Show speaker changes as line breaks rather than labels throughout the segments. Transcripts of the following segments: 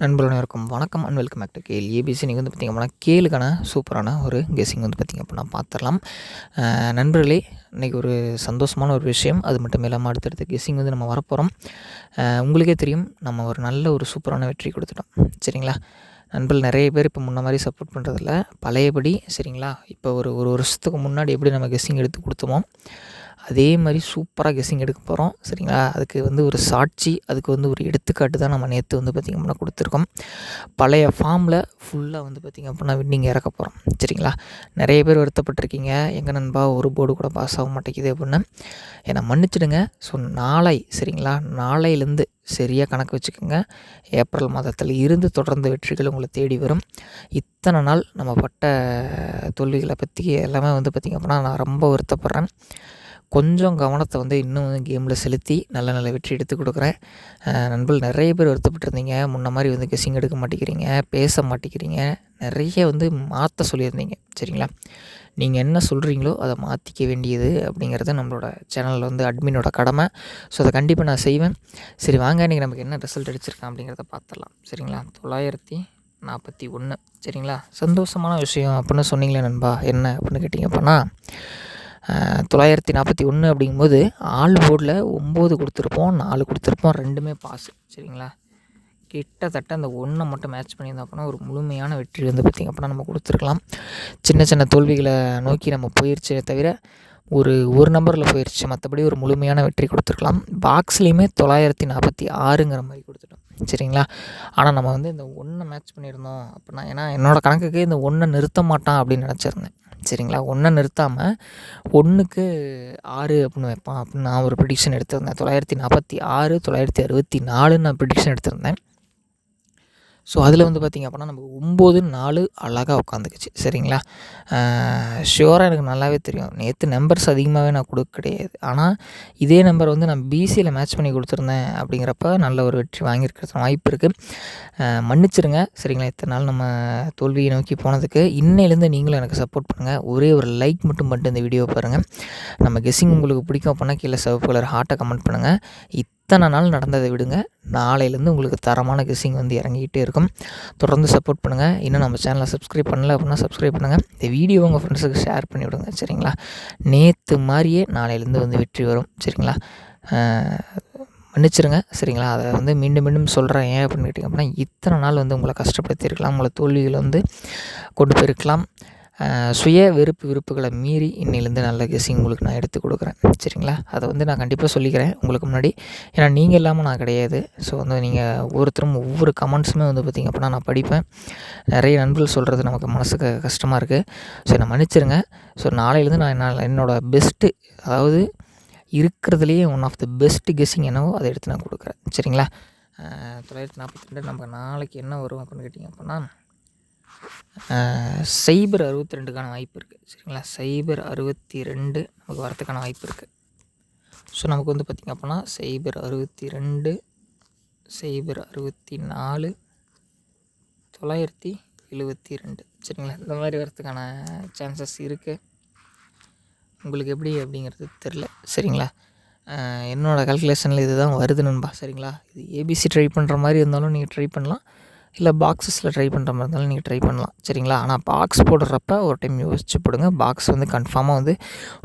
நண்பர்கள் அனைவருக்கும் வணக்கம் and welcome back to KL ABC. நீங்கள் வந்து பார்த்திங்க அப்படின்னா கேளுக்கான சூப்பரான ஒரு கெஸ்ஸிங் வந்து பார்த்திங்க அப்படின்னா பார்த்துடலாம். நண்பர்களே, இன்றைக்கி ஒரு சந்தோஷமான ஒரு விஷயம். அது மட்டும் இல்லாமல் அடுத்தடுத்த கெஸ்ஸிங் வந்து நம்ம வரப்போகிறோம். உங்களுக்கே தெரியும், நம்ம ஒரு நல்ல ஒரு சூப்பரான வெற்றி கொடுத்துட்டோம். சரிங்களா? நண்பர்கள் நிறைய பேர் இப்போ முன்ன மாதிரி சப்போர்ட் பண்ணுறதில்ல, பழையபடி. சரிங்களா? இப்போ ஒரு வருஷத்துக்கு முன்னாடி எப்படி நம்ம கெஸ்ஸிங் எடுத்து கொடுத்தோமோ அதே மாதிரி சூப்பராக கெஸ்ஸிங் எடுக்க போகிறோம். சரிங்களா? அதுக்கு வந்து ஒரு சாட்சி, அதுக்கு வந்து ஒரு எடுத்துக்காட்டு தான் நம்ம நேற்று வந்து பார்த்திங்க அப்படின்னா கொடுத்துருக்கோம். பழைய ஃபார்மில் ஃபுல்லாக வந்து பார்த்திங்க அப்படின்னா வின்னிங் இறக்க போகிறோம். சரிங்களா? நிறைய பேர் வருத்தப்பட்டிருக்கீங்க, எங்கள் நண்பா ஒரு போர்டு கூட பாஸ் ஆக மாட்டேங்குது அப்படின்னு. என்னை மன்னிச்சிடுங்க. ஸோ சரிங்களா, நாளையிலேருந்து சரியாக கணக்கு வச்சுக்கோங்க. ஏப்ரல் மாதத்தில் இருந்து தொடர்ந்து வெற்றிகள் உங்களை தேடி வரும். இத்தனை நாள் நம்ம பட்ட தோல்விகளை பற்றி எல்லாமே வந்து பார்த்திங்க அப்படின்னா நான் ரொம்ப வருத்தப்படுறேன். கொஞ்சம் கவனத்தை வந்து இன்னும் கேமில் செலுத்தி நல்ல நல்ல வெற்றி எடுத்து கொடுக்குறேன். நண்பர்கள் நிறைய பேர் வருத்தப்பட்டிருந்தீங்க, முன்ன மாதிரி வந்து கெஸ்ஸிங் எடுக்க மாட்டேங்கிறீங்க, பேச மாட்டேங்கிறீங்க, நிறைய வந்து மாற்ற சொல்லியிருந்தீங்க. சரிங்களா? நீங்கள் என்ன சொல்கிறீங்களோ அதை மாற்றிக்க வேண்டியது அப்படிங்கிறது நம்மளோட சேனலில் வந்து அட்மினோட கடமை. ஸோ அதை கண்டிப்பாக நான் செய்வேன். சரி வாங்க, இன்றைக்கி நமக்கு என்ன ரிசல்ட் அடிச்சிருக்கேன் அப்படிங்கிறத பார்த்துடலாம். சரிங்களா? 941. சரிங்களா? சந்தோஷமான விஷயம் அப்படின்னு சொன்னீங்களே நண்பா, என்ன அப்படின்னு கேட்டிங்க அப்படின்னா 941 அப்படிங்கும்போது ஆல் போர்டில் 9 கொடுத்துருப்போம், 4 கொடுத்துருப்போம், 2மே பாஸு. சரிங்களா? கிட்டத்தட்ட அந்த 1 மட்டும் மேட்ச் பண்ணியிருந்தோம் அப்படின்னா ஒரு முழுமையான வெற்றி வந்து பார்த்திங்க அப்படின்னா நம்ம கொடுத்துருக்கலாம். சின்ன சின்ன தோல்விகளை நோக்கி நம்ம போயிடுச்சே தவிர ஒரு நம்பரில் போயிடுச்சு, மற்றபடி ஒரு முழுமையான வெற்றி கொடுத்துருக்கலாம். பாக்ஸ்லேயுமே 946ங்கிற மாதிரி கொடுத்துட்டோம். சரிங்களா? ஆனால் நம்ம வந்து இந்த 1 மேட்ச் பண்ணியிருந்தோம் அப்படின்னா, ஏன்னா என்னோடய கணக்குக்கு இந்த 1 நிறுத்த மாட்டான் அப்படின்னு நினச்சிருந்தேன். சரிங்களா? 1 நிறுத்தாமல் 1க்கு 6 அப்படின்னு வைப்பான் அப்படின்னு நான் ஒரு ப்ரிடிக்ஷன் எடுத்திருந்தேன். 946, 964 நான் ப்ரிடிக்ஷன் எடுத்திருந்தேன். ஸோ அதில் வந்து பார்த்திங்க அப்படின்னா நமக்கு 9, 4 அழகாக உட்காந்துக்குச்சு. சரிங்களா? ஷுவராக எனக்கு நல்லாவே தெரியும், நேற்று நம்பர்ஸ் அதிகமாகவே நான் கொடுக்க கிடையாது. ஆனால் இதே நம்பர் வந்து நான் பிசியில் மேட்ச் பண்ணி கொடுத்துருந்தேன் அப்படிங்கிறப்ப நல்ல ஒரு வெற்றி வாங்கியிருக்கிறது வாய்ப்பு இருக்குது. மன்னிச்சிருங்க. சரிங்களா? இத்தனை நாள் நம்ம தோல்வியை நோக்கி போனதுக்கு. இன்னையிலேருந்து நீங்களும் எனக்கு சப்போர்ட் பண்ணுங்கள். ஒரே ஒரு லைக் மட்டும் இந்த வீடியோ பாருங்கள். நம்ம கெஸ்ஸிங் உங்களுக்கு பிடிக்கும் அப்படின்னா கீழே சிவப்பு கலர் ஹார்ட்டை கமெண்ட் பண்ணுங்கள். இத்தனை நாள் நடந்ததை விடுங்க. நாளையிலேருந்து உங்களுக்கு தரமான கெஸ்ஸிங் வந்து இறங்கிக்கிட்டே இருக்கும். தொடர்ந்து சப்போர்ட் பண்ணுங்கள். இன்னும் நம்ம சேனலை சப்ஸ்கிரைப் பண்ணல அப்படின்னா சப்ஸ்கிரைப் பண்ணுங்கள். இந்த வீடியோ உங்கள் ஃப்ரெண்ட்ஸுக்கு ஷேர் பண்ணி விடுங்க. சரிங்களா? நேற்று மாதிரியே நாளையிலேருந்து வந்து வெற்றி வரும். சரிங்களா? மன்னிச்சிருங்க. சரிங்களா? அதை வந்து மீண்டும் மீண்டும் சொல்கிறேன். ஏன் அப்படின்னு கேட்டிங்க அப்படின்னா, இத்தனை நாள் வந்து உங்களை கஷ்டப்படுத்தியிருக்கலாம், உங்களை தோல்விகளை வந்து கொண்டு போயிருக்கலாம். சுய விருப்புகளை மீறி இன்னிலேருந்து நல்ல கெஸ்ஸிங் உங்களுக்கு நான் எடுத்து கொடுக்குறேன். சரிங்களா? அதை வந்து நான் கண்டிப்பாக சொல்லிக்கிறேன் உங்களுக்கு முன்னாடி. ஏன்னா நீங்கள் இல்லாமல் நான் கிடையாது. ஸோ வந்து நீங்கள் ஒவ்வொருத்தரும் ஒவ்வொரு கமெண்ட்ஸுமே வந்து பார்த்திங்க அப்படின்னா நான் படிப்பேன். நிறைய நண்பர்கள் சொல்கிறது நமக்கு மனசுக்கு கஷ்டமாக இருக்குது. ஸோ என்னை மன்னிச்சிருங்க. ஸோ நாளையிலேருந்து நான் என்னோடய பெஸ்ட்டு, அதாவது இருக்கிறதுலையே one of the best guessing என்னவோ அதை எடுத்து நான் கொடுக்குறேன். சரிங்களா? 942 நமக்கு நாளைக்கு என்ன வரும் அப்படின்னு கேட்டிங்க அப்படின்னா சைபர் 62க்கான வாய்ப்பு இருக்குது. சரிங்களா? சைபர் 62 நமக்கு வரத்துக்கான வாய்ப்பு இருக்குது. ஸோ நமக்கு வந்து பார்த்திங்க அப்படின்னா சைபர் 62, சைபர் 64, 972. சரிங்களா? இந்த மாதிரி வரத்துக்கான சான்சஸ் இருக்குது. உங்களுக்கு எப்படி அப்படிங்கிறது தெரில. சரிங்களா? என்னோடய கால்குலேஷனில் இது தான் வருது நண்பா. சரிங்களா? இது ஏபிசி ட்ரை பண்ணுற மாதிரி இருந்தாலும் நீங்கள் ட்ரை பண்ணலாம், இல்லை பாக்ஸஸில் ட்ரை பண்ணுற மாதிரி இருந்தாலும் நீங்கள் ட்ரை பண்ணலாம். சரிங்களா? ஆனால் பாக்ஸ் போடுறப்ப ஒரு டைம் யோசிச்சு போடுங்க. பாக்ஸ் வந்து கன்ஃபார்மாக வந்து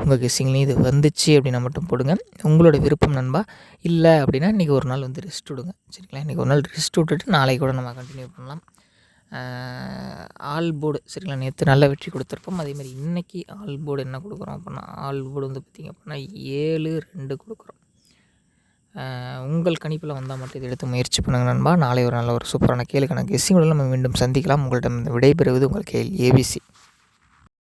உங்கள் கெஸ்ஸிங்லேயும் இது வந்துச்சு அப்படின்னா மட்டும் போடுங்க. உங்களோட விருப்பம் நண்பா. இல்லை அப்படின்னா இன்றைக்கி ஒரு நாள் வந்து ரெஸ்ட் விடுங்க. சரிங்களா? இன்றைக்கி ஒரு நாள் ரெஸ்ட் விட்டுட்டு நாளைக்கு கூட நம்ம கண்டினியூ பண்ணலாம். All board. சரிங்களா? நேற்று நல்ல வெற்றி கொடுத்துருப்போம். அதேமாதிரி இன்றைக்கி ஆல் போர்டு என்ன கொடுக்குறோம் அப்படின்னா, ஆல் போர்டு வந்து பார்த்திங்க அப்படின்னா 7, 2 கொடுக்குறோம். உங்கள் கணிப்பில் வந்தால் மட்டும் இதை எடுத்து முயற்சி பண்ணுங்கள் நண்பா. நாளை ஒரு நல்ல ஒரு சூப்பரான கேளுக்கான கெஸ்ஸிங்கோடு நம்ம மீண்டும் சந்திக்கலாம். உங்கள்கிட்ட விடைபெறுவது உங்கள் கேஎல் ஏபிசி.